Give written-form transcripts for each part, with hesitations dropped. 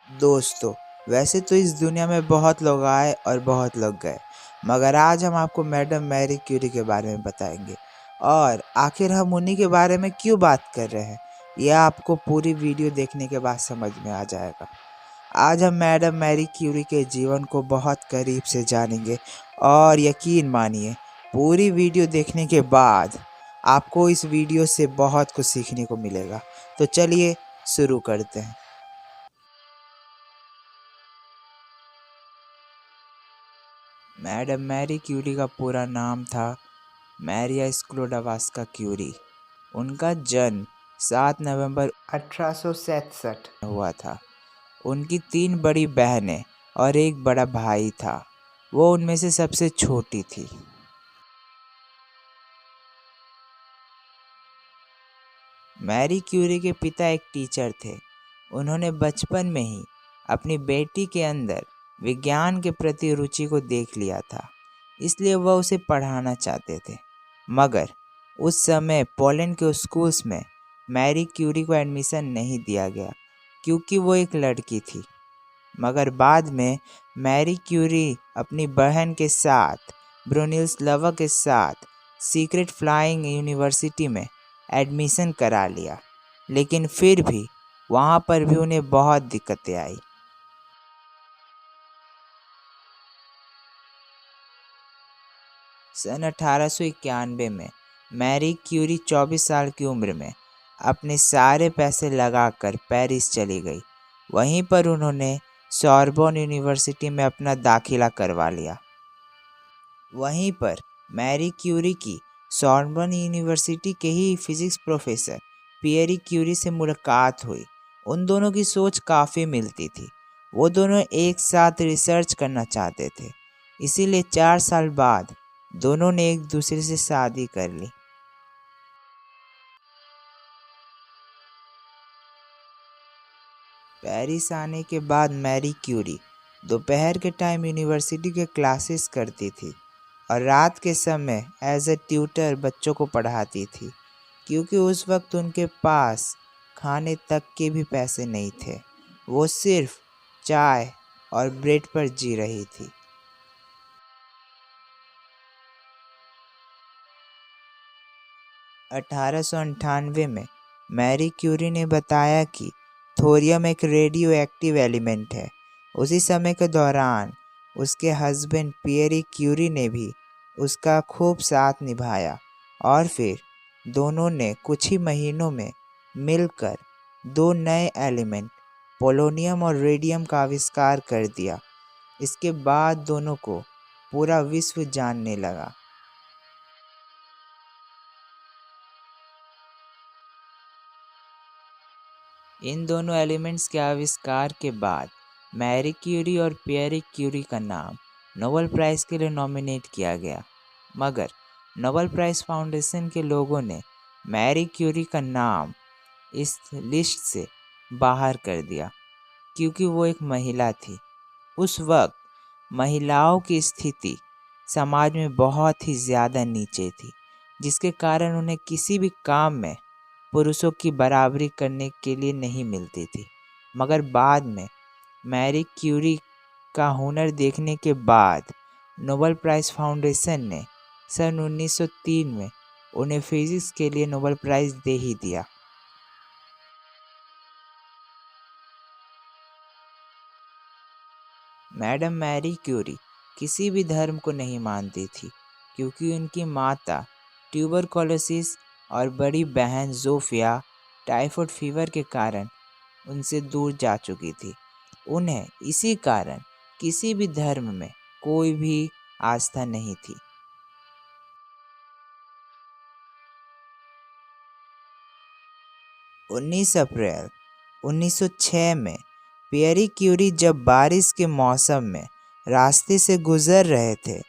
दोस्तों, वैसे तो इस दुनिया में बहुत लोग आए और बहुत लोग गए, मगर आज हम आपको मैडम मैरी क्यूरी के बारे में बताएंगे। और आखिर हम उन्हीं के बारे में क्यों बात कर रहे हैं, यह आपको पूरी वीडियो देखने के बाद समझ में आ जाएगा। आज हम मैडम मैरी क्यूरी के जीवन को बहुत करीब से जानेंगे और यकीन मानिए, पूरी वीडियो देखने के बाद आपको इस वीडियो से बहुत कुछ सीखने को मिलेगा। तो चलिए शुरू करते हैं। मैडम मैरी क्यूरी का पूरा नाम था मैरिया स्क्लोडोवास्का क्यूरी। उनका जन्म 7 नवंबर 1867 हुआ था। उनकी 3 बड़ी बहनें और एक बड़ा भाई था। वो उनमें से सबसे छोटी थी। मैरी क्यूरी के पिता एक टीचर थे। उन्होंने बचपन में ही अपनी बेटी के अंदर विज्ञान के प्रति रुचि को देख लिया था, इसलिए वह उसे पढ़ाना चाहते थे। मगर उस समय पोलैंड के स्कूल्स में मैरी क्यूरी को एडमिशन नहीं दिया गया क्योंकि वो एक लड़की थी। मगर बाद में मैरी क्यूरी अपनी बहन के साथ ब्रुनिस्लावा के साथ सीक्रेट फ्लाइंग यूनिवर्सिटी में एडमिशन करा लिया, लेकिन फिर भी वहाँ पर भी उन्हें बहुत दिक्कतें आई। सन 1891 में मैरी क्यूरी 24 साल की उम्र में अपने सारे पैसे लगाकर पेरिस चली गई। वहीं पर उन्होंने सॉर्बोन यूनिवर्सिटी में अपना दाखिला करवा लिया। वहीं पर मैरी क्यूरी की सॉर्बोन यूनिवर्सिटी के ही फिजिक्स प्रोफेसर पियरी क्यूरी से मुलाकात हुई। उन दोनों की सोच काफ़ी मिलती थी। वो दोनों एक साथ रिसर्च करना चाहते थे, इसीलिए 4 साल बाद दोनों ने एक दूसरे से शादी कर ली। पेरिस आने के बाद मैरी क्यूरी दोपहर के टाइम यूनिवर्सिटी के क्लासेस करती थी और रात के समय एज ए ट्यूटर बच्चों को पढ़ाती थी, क्योंकि उस वक्त उनके पास खाने तक के भी पैसे नहीं थे। वो सिर्फ चाय और ब्रेड पर जी रही थी। 1898 में मैरी क्यूरी ने बताया कि थोरियम एक रेडियो एक्टिव एलिमेंट है। उसी समय के दौरान उसके हस्बैंड पियरी क्यूरी ने भी उसका खूब साथ निभाया और फिर दोनों ने कुछ ही महीनों में मिलकर 2 नए एलिमेंट पोलोनियम और रेडियम का आविष्कार कर दिया। इसके बाद दोनों को पूरा विश्व जानने लगा। इन दोनों एलिमेंट्स के आविष्कार के बाद मैरी क्यूरी और पियरी क्यूरी का नाम नोबेल प्राइज़ के लिए नॉमिनेट किया गया, मगर नोबेल प्राइज़ फाउंडेशन के लोगों ने मैरी क्यूरी का नाम इस लिस्ट से बाहर कर दिया क्योंकि वो एक महिला थी। उस वक्त महिलाओं की स्थिति समाज में बहुत ही ज़्यादा नीचे थी, जिसके कारण उन्हें किसी भी काम में पुरुषों की बराबरी करने के लिए नहीं मिलती थी। मगर बाद में मैरी क्यूरी का हुनर देखने के बाद नोबेल प्राइज़ फाउंडेशन ने सन 1903 में उन्हें फिजिक्स के लिए नोबेल प्राइज़ दे ही दिया। मैडम मैरी क्यूरी किसी भी धर्म को नहीं मानती थी, क्योंकि उनकी माता ट्यूबरकुलोसिस और बड़ी बहन जोफिया टाइफाइड फीवर के कारण उनसे दूर जा चुकी थी। उन्हें इसी कारण किसी भी धर्म में कोई भी आस्था नहीं थी। 19 अप्रैल 1906 में पियरी क्यूरी जब बारिश के मौसम में रास्ते से गुजर रहे थे,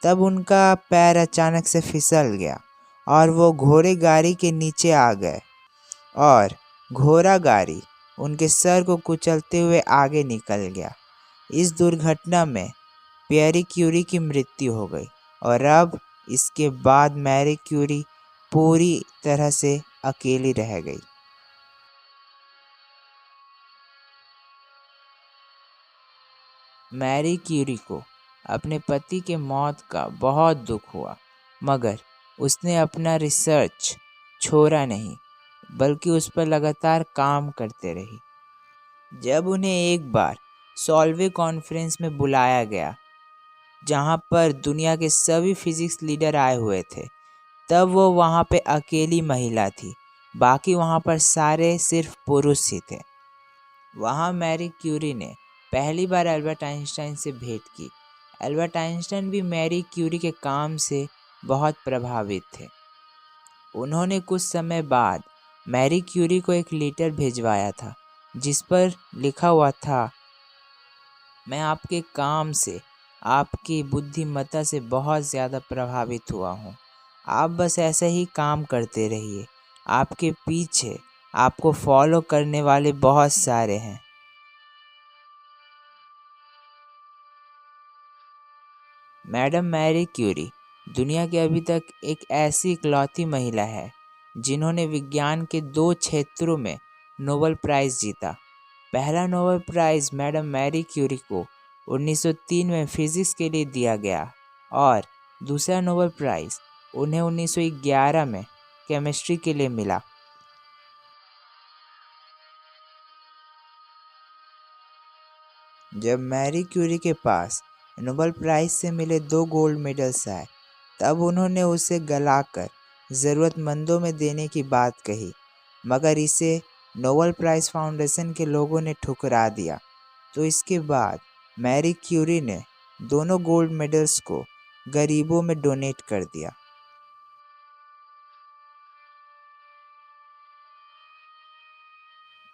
तब उनका पैर अचानक से फिसल गया और वो घोड़े गाड़ी के नीचे आ गए और घोड़ा गाड़ी उनके सर को कुचलते हुए आगे निकल गया। इस दुर्घटना में पियरी क्यूरी की मृत्यु हो गई और अब इसके बाद मैरी क्यूरी पूरी तरह से अकेली रह गई। मैरी क्यूरी को अपने पति के मौत का बहुत दुख हुआ, मगर उसने अपना रिसर्च छोड़ा नहीं, बल्कि उस पर लगातार काम करते रही। जब उन्हें एक बार सॉल्वे कॉन्फ्रेंस में बुलाया गया, जहां पर दुनिया के सभी फिजिक्स लीडर आए हुए थे, तब वो वहां पे अकेली महिला थी। बाकी वहां पर सारे सिर्फ पुरुष ही थे। वहां मैरी क्यूरी ने पहली बार एल्बर्ट आइंस्टाइन से भेंट की। एल्बर्ट आइंस्टाइन भी मैरी क्यूरी के काम से बहुत प्रभावित थे। उन्होंने कुछ समय बाद मैरी क्यूरी को एक लेटर भिजवाया था, जिस पर लिखा हुआ था, मैं आपके काम से, आपकी बुद्धिमत्ता से बहुत ज़्यादा प्रभावित हुआ हूँ। आप बस ऐसे ही काम करते रहिए। आपके पीछे आपको फॉलो करने वाले बहुत सारे हैं। मैडम मैरी क्यूरी दुनिया की अभी तक एक ऐसी इकलौती महिला है जिन्होंने विज्ञान के 2 क्षेत्रों में नोबेल प्राइज़ जीता। पहला Nobel prize madam Marie Curie को 1903 में फिजिक्स के लिए दिया गया और दूसरा नोबेल प्राइज़ उन्हें 1911 में केमिस्ट्री के लिए मिला। जब मैरी क्यूरी के पास नोबेल प्राइज़ से मिले 2 गोल्ड मेडल्स आए, तब उन्होंने उसे गलाकर ज़रूरतमंदों में देने की बात कही, मगर इसे नोबेल प्राइज़ फाउंडेशन के लोगों ने ठुकरा दिया। तो इसके बाद मैरी क्यूरी ने दोनों गोल्ड मेडल्स को गरीबों में डोनेट कर दिया।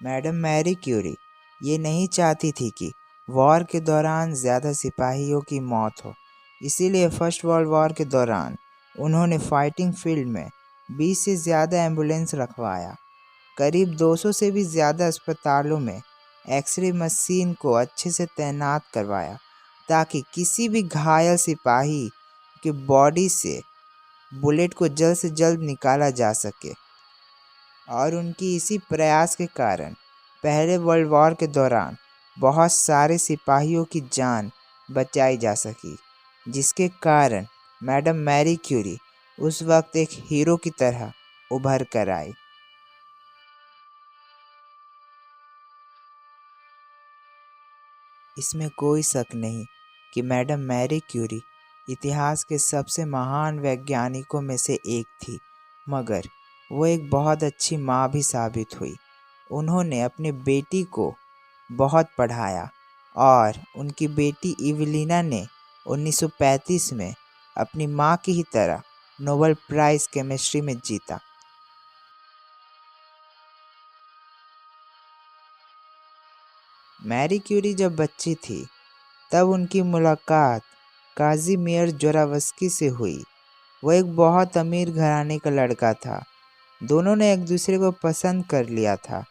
मैडम मैरी क्यूरी ये नहीं चाहती थी कि वॉर के दौरान ज़्यादा सिपाहियों की मौत हो, इसीलिए फर्स्ट वर्ल्ड वॉर के दौरान उन्होंने फाइटिंग फील्ड में 20 से ज़्यादा एम्बुलेंस रखवाया। करीब 200 से भी ज़्यादा अस्पतालों में एक्सरे मशीन को अच्छे से तैनात करवाया, ताकि किसी भी घायल सिपाही के बॉडी से बुलेट को जल्द से जल्द निकाला जा सके। और उनकी इसी प्रयास के कारण पहले वर्ल्ड वॉर के दौरान बहुत सारे सिपाहियों की जान बचाई जा सकी, जिसके कारण मैडम मैरी क्यूरी उस वक्त एक हीरो की तरह उभर कर आई। इसमें कोई शक नहीं कि मैडम मैरी क्यूरी इतिहास के सबसे महान वैज्ञानिकों में से एक थी, मगर वो एक बहुत अच्छी माँ भी साबित हुई। उन्होंने अपनी बेटी को बहुत पढ़ाया और उनकी बेटी इवलिना ने 1935 में अपनी माँ की ही तरह नोबेल प्राइज़ केमिस्ट्री में जीता। मैरी क्यूरी जब बच्ची थी, तब उनकी मुलाकात काज़िमिर जोरावस्की से हुई। वो एक बहुत अमीर घराने का लड़का था। दोनों ने एक दूसरे को पसंद कर लिया था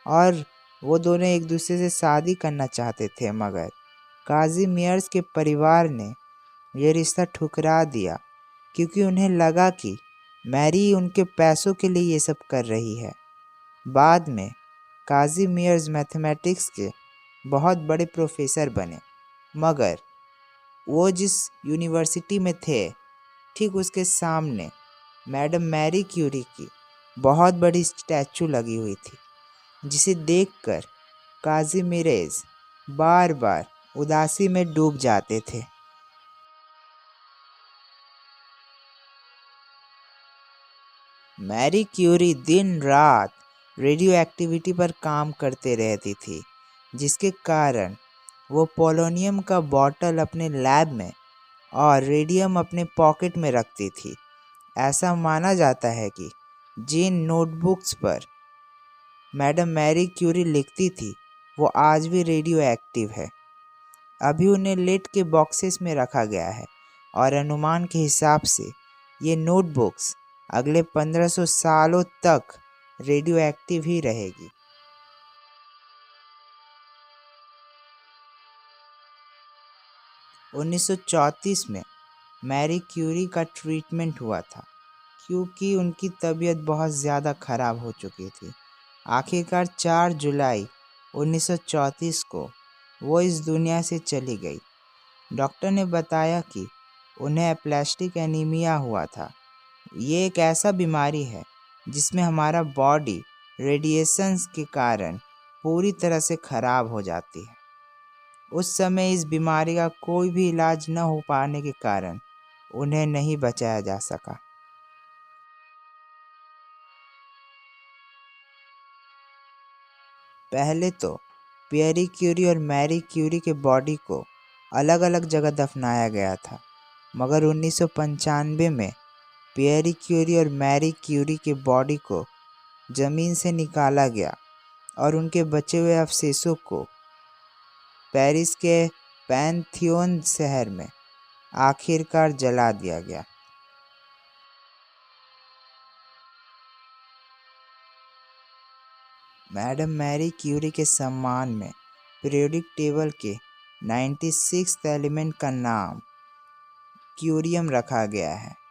और वो दोनों एक दूसरे से शादी करना चाहते थे, मगर काज़िमिर्स के परिवार ने ये रिश्ता ठुकरा दिया, क्योंकि उन्हें लगा कि मैरी उनके पैसों के लिए ये सब कर रही है। बाद में काज़िमिर्स मैथमेटिक्स के बहुत बड़े प्रोफेसर बने, मगर वो जिस यूनिवर्सिटी में थे, ठीक उसके सामने मैडम मैरी क्यूरी की बहुत बड़ी स्टैचू लगी हुई थी, जिसे देखकर काज़िमिरेज़ बार बार उदासी में डूब जाते थे। मैरी क्यूरी दिन रात रेडियो एक्टिविटी पर काम करते रहती थी, जिसके कारण वो पोलोनियम का बॉटल अपने लैब में और रेडियम अपने पॉकेट में रखती थी। ऐसा माना जाता है कि जिन नोटबुक्स पर मैडम मैरी क्यूरी लिखती थी, वो आज भी रेडियो एक्टिव है। अभी उन्हें लेड के बॉक्सेस में रखा गया है और अनुमान के हिसाब से ये नोटबुक्स अगले 1500 सालों तक रेडियो एक्टिव ही रहेगी। 1934 में मैरी क्यूरी का ट्रीटमेंट हुआ था, क्योंकि उनकी तबीयत बहुत ज़्यादा ख़राब हो चुकी थी। आखिरकार 4 जुलाई 1934 को वो इस दुनिया से चली गई। डॉक्टर ने बताया कि उन्हें एप्लास्टिक एनीमिया हुआ था। ये एक ऐसा बीमारी है जिसमें हमारा बॉडी रेडिएशंस के कारण पूरी तरह से खराब हो जाती है। उस समय इस बीमारी का कोई भी इलाज न हो पाने के कारण उन्हें नहीं बचाया जा सका। पहले तो पियरी क्यूरी और मैरी क्यूरी के बॉडी को अलग अलग जगह दफनाया गया था, मगर 1995 में पियरी क्यूरी और मैरी क्यूरी के बॉडी को ज़मीन से निकाला गया और उनके बचे हुए अवशेषों को पेरिस के पैनथियोन शहर में आखिरकार जला दिया गया। मैडम मैरी क्यूरी के सम्मान में पीरियोडिक टेबल के 96th एलिमेंट का नाम क्यूरियम रखा गया है।